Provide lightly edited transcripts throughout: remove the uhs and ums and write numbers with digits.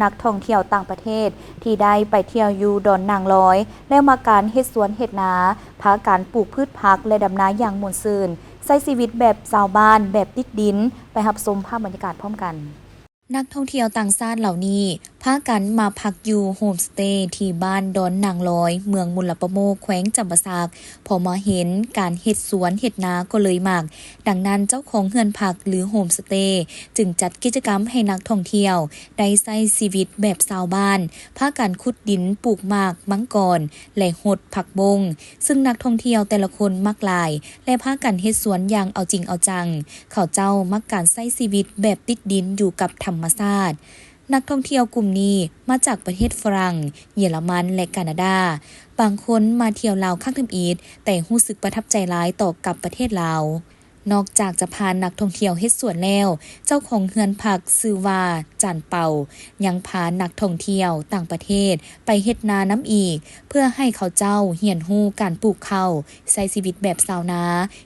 นักท่องเที่ยวต่างประเทศที่ได้ไปเที่ยวอยู่ดอนนางลอยแล้วมาการเฮ็ดสวนเฮ็ดนาพาการปลูกพืชผักและดำนาอย่างม่วนซื่นใช้ชีวิตแบบชาวบ้านแบบติดดินไปรับชมภาพบรรยากาศพร้อมกันนักท่องเที่ยวต่างชาติเหล่านี้พากันมาพักอยู่โฮมสเตย์ที่บ้านดอนนางลอยเมืองมุลประโมแขวงจำปาสักพอมาเห็นการเฮ็ดสวนเฮ็ดนาก็เลยมากดังนั้นเจ้าของเฮือนพักหรือโฮมสเตย์จึงจัดกิจกรรมให้นักท่องเที่ยวได้ใช้ชีวิตแบบชาวบ้านพากันขุดดินปลูกหมากมังกรและหดผักบงซึ่งนักท่องเที่ยวแต่ละคนมักหลายและพากันเฮ็ดสวนอย่างเอาจริงเอาจังเขาเจ้ามักการใช้ชีวิตแบบติดดินอยู่กับธรรมชาตินักท่องเที่ยวกลุ่มนี้มาจากประเทศฝรั่งเยอรมันและแคนาดาบางคนมาเที่ยวลาวข้างทำอีทแต่รู้สึกประทับใจหลายต่อกับประเทศลาวนอกจากจะพานักท่องเที่ยวเฮ็ดสวนแล้วเจ้าของเฮือนผักชื่อว่าจันเป่ายังพานักท่องเที่ยวต่างประเทศไปเฮ็ดนาน้ำอีกเพื่อให้เขาเจ้าเรียนรู้การปลูกข้าวใช้ชีวิตแบบชาวนา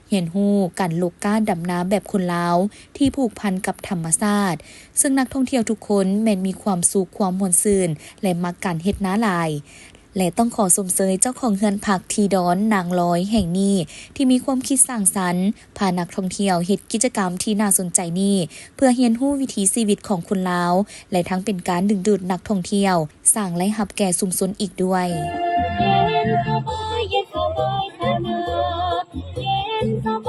เรียนรู้การลกก้าดำนาแบบคนลาวที่ผูกพันกับธรรมชาติซึ่งนักท่องเที่ยวทุกคนแม้นมีความสุขความม่วนซื่นและมักการเฮ็ดนาหลายและต้องขอสมเสยเจ้าของเฮือนผักทีดอนนางลอยแห่งนี้ที่มีความคิดสร้างสรรค์พานักท่องเที่ยวเฮ็ดกิจกรรมที่น่าสนใจนี้เพื่อเรียนรู้วิถีชีวิตของคนลาวและทั้งเป็นการดึงดูดนักท่องเที่ยวสร้างรายรับแก่ชุมชนอีกด้วยเย็นสบายเย็นสบายเถอะนะเย็นสบ